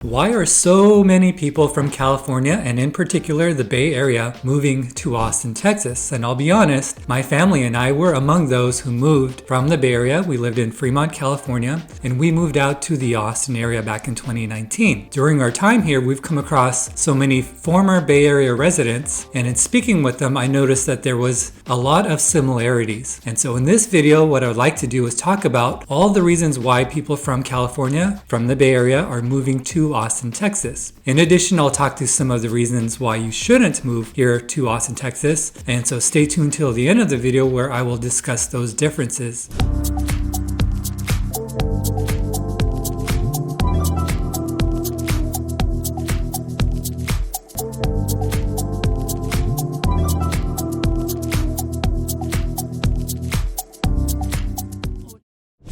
Why are so many people from California, and in particular the Bay Area, moving to Austin, Texas? And I'll be honest, my family and I were among those who moved from the Bay Area. We lived in Fremont, California, and we moved out to the Austin area back in 2019. During our time here, we've come across so many former Bay Area residents, and in speaking with them, I noticed that there was a lot of similarities. And so in this video, what I would like to do is talk about all the reasons why people from California, from the Bay Area, are moving to Austin, Texas. In addition, I'll talk to some of the reasons why you shouldn't move here to Austin, Texas. And so stay tuned till the end of the video where I will discuss those differences.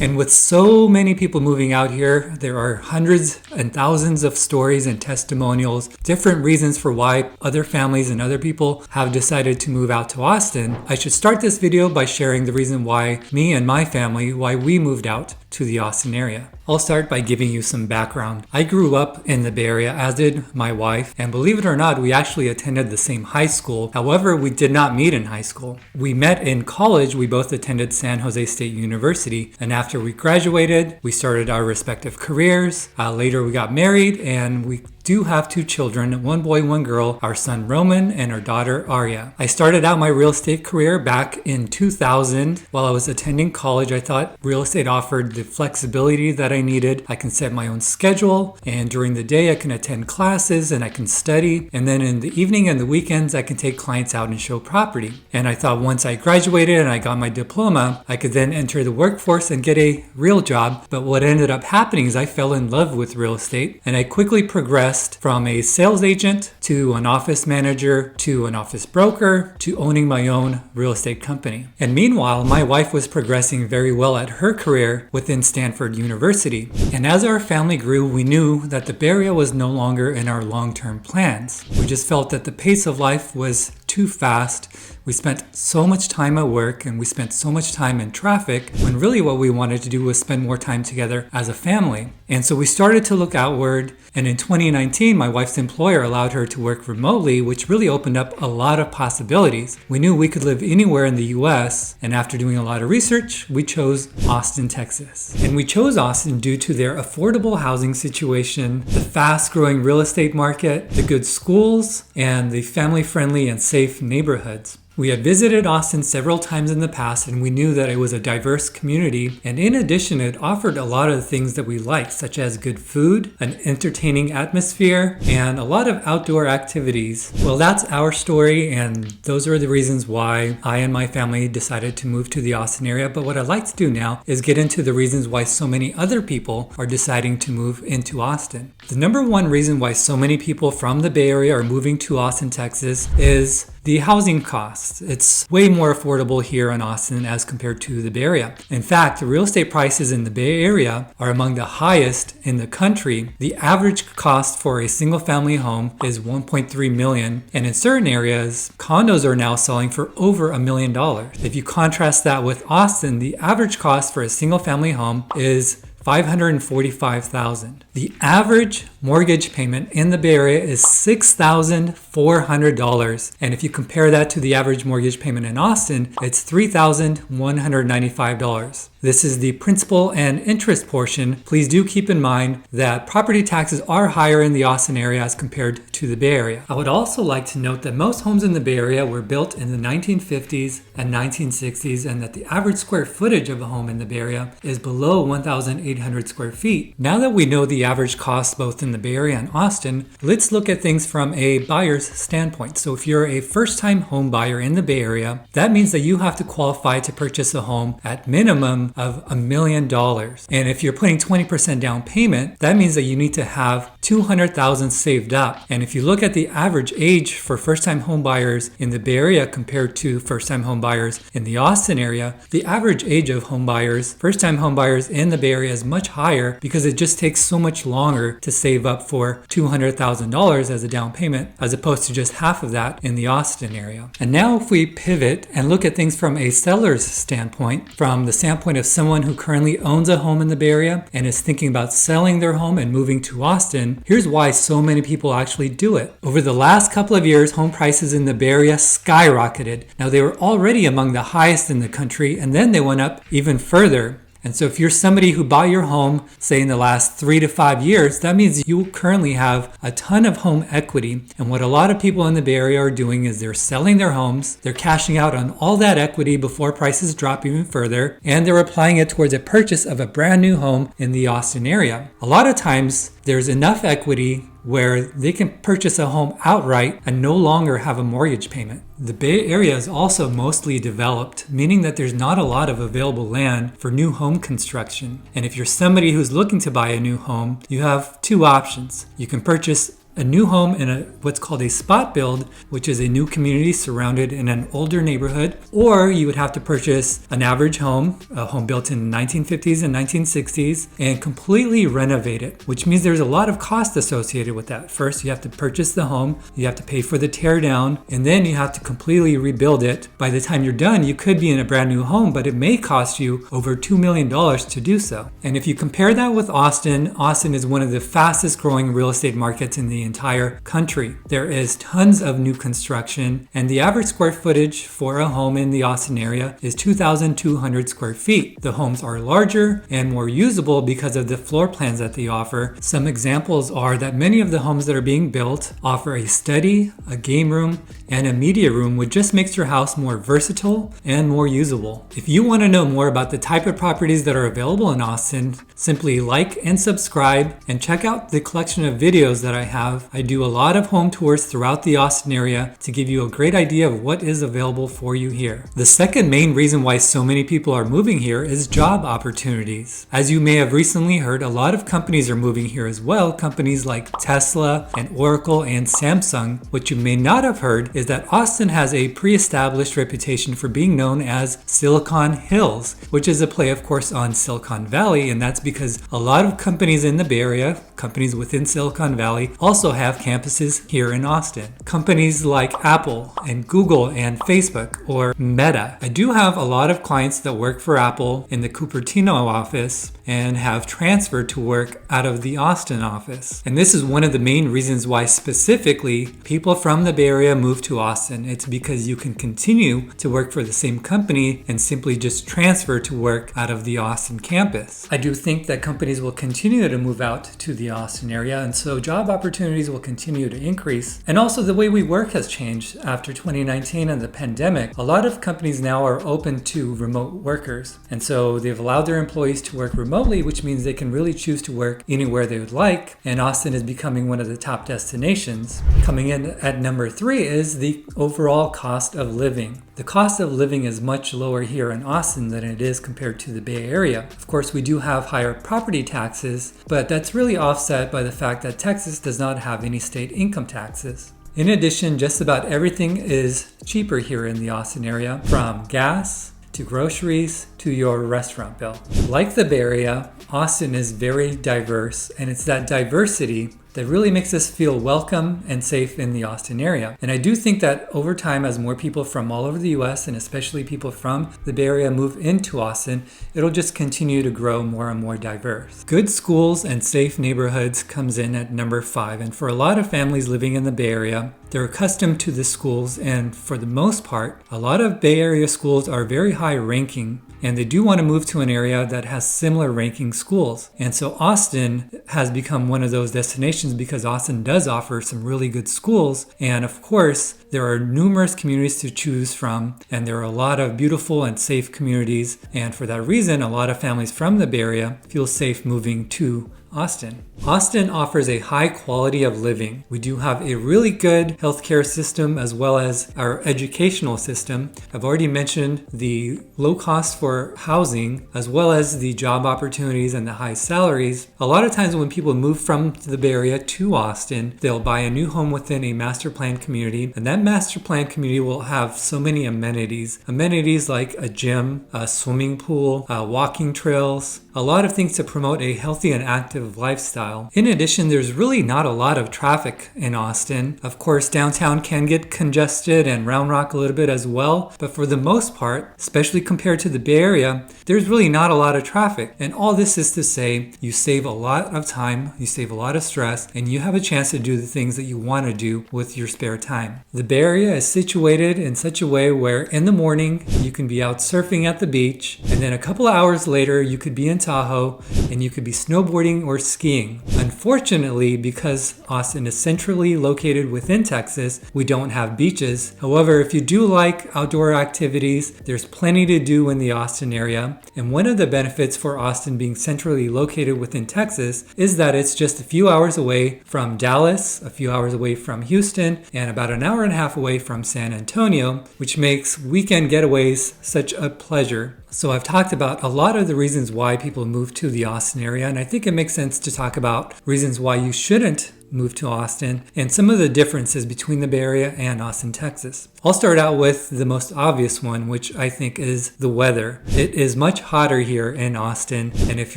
And with so many people moving out here, there are hundreds and thousands of stories and testimonials, different reasons for why other families and other people have decided to move out to Austin. I should start this video by sharing the reason why me and my family, why we moved out to the Austin area. I'll start by giving you some background. I grew up in the Bay Area, as did my wife, and believe it or not, we actually attended the same high school. However, we did not meet in high school. We met in college. We both attended San Jose State University, and after we graduated, we started our respective careers. Later, we got married, and we do have two children, one boy, one girl, our son Roman and our daughter Arya. I started out my real estate career back in 2000. While I was attending college, I thought real estate offered the flexibility that I needed. I can set my own schedule, and during the day I can attend classes and I can study, and then in the evening and the weekends I can take clients out and show property. And I thought once I graduated and I got my diploma, I could then enter the workforce and get a real job. But what ended up happening is I fell in love with real estate, and I quickly progressed from a sales agent to an office manager to an office broker to owning my own real estate company. And meanwhile, my wife was progressing very well at her career within Stanford University. And as our family grew, we knew that the Bay Area was no longer in our long-term plans. We just felt that the pace of life was too fast. We spent so much time at work and we spent so much time in traffic when really what we wanted to do was spend more time together as a family. And so we started to look outward, and in 2019, my wife's employer allowed her to work remotely, which really opened up a lot of possibilities. We knew we could live anywhere in the US, and after doing a lot of research, we chose Austin, Texas. And we chose Austin due to their affordable housing situation, the fast-growing real estate market, the good schools, and the family-friendly and safe neighborhoods. We had visited Austin several times in the past, and we knew that it was a diverse community, and in addition it offered a lot of the things that we liked, such as good food, an entertaining atmosphere, and a lot of outdoor activities. Well, that's our story, and those are the reasons why I and my family decided to move to the Austin area. But what I'd like to do now is get into the reasons why so many other people are deciding to move into Austin. The number one reason why so many people from the Bay Area are moving to Austin, Texas is the housing costs. It's way more affordable here in Austin as compared to the Bay Area. In fact, the real estate prices in the Bay Area are among the highest in the country. The average cost for a single family home is $1.3 million, and in certain areas, condos are now selling for over $1 million. If you contrast that with Austin, the average cost for a single family home is $545,000. The average mortgage payment in the Bay Area is $6,400. And if you compare that to the average mortgage payment in Austin, it's $3,195. This is the principal and interest portion. Please do keep in mind that property taxes are higher in the Austin area as compared to the Bay Area. I would also like to note that most homes in the Bay Area were built in the 1950s and 1960s, and that the average square footage of a home in the Bay Area is below 1,800 square feet. Now that we know the average cost both in the Bay Area and Austin, let's look at things from a buyer's standpoint. So if you're a first-time home buyer in the Bay Area, that means that you have to qualify to purchase a home at minimum of $1 million. And if you're putting 20% down payment, that means that you need to have $200,000 saved up. And if you look at the average age for first-time home buyers in the Bay Area compared to first-time home buyers in the Austin area, the average age of home buyers, first-time home buyers in the Bay Bay Area is much higher because it just takes so much longer to save save up for $200,000 as a down payment, as opposed to just half of that in the Austin area. And now if we pivot and look at things from a seller's standpoint, from the standpoint of someone who currently owns a home in the Bay Area and is thinking about selling their home and moving to Austin, here's why so many people actually do it. Over the last couple of years, home prices in the Bay Area skyrocketed. Now, they were already among the highest in the country, and then they went up even further. And so if you're somebody who bought your home, say in the last 3 to 5 years, that means you currently have a ton of home equity. And what a lot of people in the Bay Area are doing is they're selling their homes, they're cashing out on all that equity before prices drop even further, and they're applying it towards a purchase of a brand new home in the Austin area. A lot of times, there's enough equity where they can purchase a home outright and no longer have a mortgage payment. The Bay Area is also mostly developed, meaning that there's not a lot of available land for new home construction. And if you're somebody who's looking to buy a new home, you have two options. You can purchase a new home in what's called a spot build, which is a new community surrounded in an older neighborhood, or you would have to purchase an average home, a home built in the 1950s and 1960s, and completely renovate it, which means there's a lot of cost associated with that. First, you have to purchase the home, you have to pay for the tear down, and then you have to completely rebuild it. By the time you're done, you could be in a brand new home, but it may cost you over $2 million to do so. And if you compare that with Austin, Austin is one of the fastest growing real estate markets in the entire country. There is tons of new construction, and the average square footage for a home in the Austin area is 2,200 square feet. The homes are larger and more usable because of the floor plans that they offer. Some examples are that many of the homes that are being built offer a study, a game room, and a media room, which just makes your house more versatile and more usable. If you want to know more about the type of properties that are available in Austin, simply like and subscribe and check out the collection of videos that I have. I do a lot of home tours throughout the Austin area to give you a great idea of what is available for you here. The second main reason why so many people are moving here is job opportunities. As you may have recently heard, a lot of companies are moving here as well. Companies like Tesla and Oracle and Samsung. What you may not have heard is that Austin has a pre-established reputation for being known as Silicon Hills, which is a play, of course, on Silicon Valley, and that's because a lot of companies in the Bay Area, companies within Silicon Valley, also have campuses here in Austin. Companies like Apple and Google and Facebook or Meta. I do have a lot of clients that work for Apple in the Cupertino office and have transferred to work out of the Austin office. And this is one of the main reasons why specifically people from the Bay Area move to Austin. It's because you can continue to work for the same company and simply just transfer to work out of the Austin campus. I do think that companies will continue to move out to the Austin area, and so job opportunities will continue to increase. And also the way we work has changed after 2019 and the pandemic. A lot of companies now are open to remote workers, and so they've allowed their employees to work remotely, which means they can really choose to work anywhere they would like, and Austin is becoming one of the top destinations. Coming in at number 3 is the overall cost of living. The cost of living is much lower here in Austin than it is compared to the Bay Area. Of course, we do have higher property taxes, but that's really offset by the fact that Texas does not have any state income taxes. In addition, just about everything is cheaper here in the Austin area, from gas to groceries to your restaurant bill. Like the Bay Area, Austin is very diverse, and it's that diversity that really makes us feel welcome and safe in the Austin area. And I do think that over time, as more people from all over the US and especially people from the Bay Area move into Austin, it'll just continue to grow more and more diverse. Good schools and safe neighborhoods comes in at number 5. And for a lot of families living in the Bay Area, they're accustomed to the schools, and for the most part, a lot of Bay Area schools are very high ranking, and they do want to move to an area that has similar ranking schools. And so Austin has become one of those destinations because Austin does offer some really good schools. And of course, there are numerous communities to choose from, and there are a lot of beautiful and safe communities. And for that reason, a lot of families from the Bay Area feel safe moving to Austin. Austin offers a high quality of living. We do have a really good healthcare system as well as our educational system. I've already mentioned the low cost for housing as well as the job opportunities and the high salaries. A lot of times when people move from the Bay Area to Austin, they'll buy a new home within a master plan community, and that master plan community will have so many amenities. Amenities like a gym, a swimming pool, walking trails, a lot of things to promote a healthy and active active lifestyle. In addition, there's really not a lot of traffic in Austin. Of course, downtown can get congested and Round Rock a little bit as well, but for the most part, especially compared to the Bay Area, there's really not a lot of traffic. And all this is to say, you save a lot of time, you save a lot of stress, and you have a chance to do the things that you want to do with your spare time. The Bay Area is situated in such a way where in the morning you can be out surfing at the beach, and then a couple of hours later you could be in Tahoe and you could be snowboarding or skiing. Unfortunately, because Austin is centrally located within Texas, we don't have beaches. However, if you do like outdoor activities, there's plenty to do in the Austin area. And one of the benefits for Austin being centrally located within Texas is that it's just a few hours away from Dallas, a few hours away from Houston, and about an hour and a half away from San Antonio, which makes weekend getaways such a pleasure. So I've talked about a lot of the reasons why people move to the Austin area, and I think it makes sense to talk about reasons why you shouldn't move to Austin and some of the differences between the Bay Area and Austin, Texas. I'll start out with the most obvious one, which I think is the weather. It is much hotter here in Austin, and if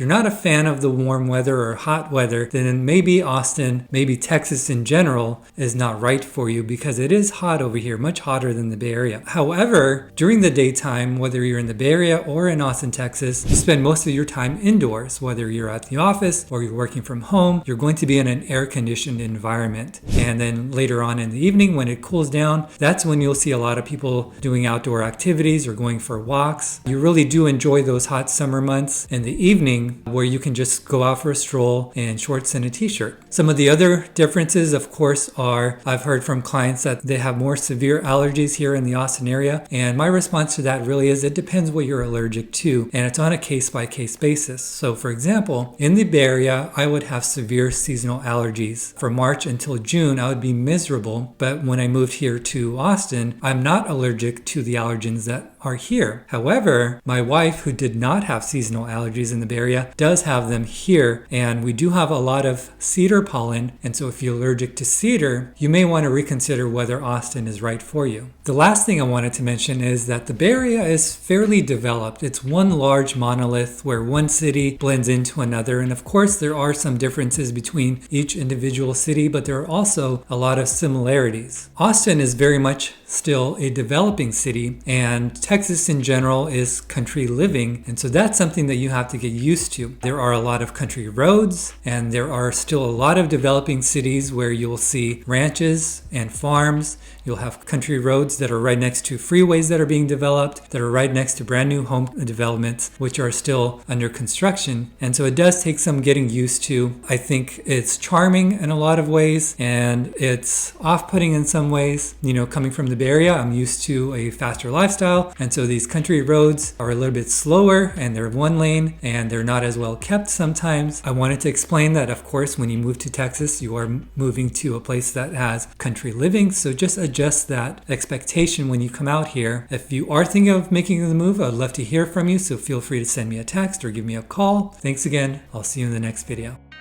you're not a fan of the warm weather or hot weather, then maybe Austin, maybe Texas in general, is not right for you because it is hot over here, much hotter than the Bay Area. However, during the daytime, whether you're in the Bay Area or in Austin, Texas, you spend most of your time indoors. Whether you're at the office or you're working from home, you're going to be in an air-conditioned environment. And then later on in the evening, when it cools down, that's when you'll see a lot of people doing outdoor activities or going for walks. You really do enjoy those hot summer months in the evening where you can just go out for a stroll in shorts and a t-shirt. Some of the other differences, of course, are I've heard from clients that they have more severe allergies here in the Austin area. And my response to that really is it depends what you're allergic to, and it's on a case-by-case basis. So for example, in the Bay Area, I would have severe seasonal allergies. For March until June, I would be miserable, but when I moved here to Austin, I'm not allergic to the allergens that are here. However, my wife, who did not have seasonal allergies in the Bay Area, does have them here, and we do have a lot of cedar pollen, and so if you're allergic to cedar, you may want to reconsider whether Austin is right for you. The last thing I wanted to mention is that the Bay Area is fairly developed. It's one large monolith where one city blends into another, and of course there are some differences between each individual city, but there are also a lot of similarities. Austin is very much still a developing city, and Texas in general is country living, and so that's something that you have to get used to. There are a lot of country roads, and there are still a lot of developing cities where you'll see ranches and farms. You'll have country roads that are right next to freeways that are being developed, that are right next to brand new home developments, which are still under construction. And so it does take some getting used to. I think it's charming in a lot of ways, and it's off-putting in some ways. You know, coming from the Bay Area, I'm used to a faster lifestyle, and so these country roads are a little bit slower, and they're one lane, and they're not as well kept sometimes. I wanted to explain that, of course, when you move to Texas, you are moving to a place that has country living, so just adjust that expectation when you come out here. If you are thinking of making the move, I'd love to hear from you, so feel free to send me a text or give me a call. Thanks again. I'll see you in the next video.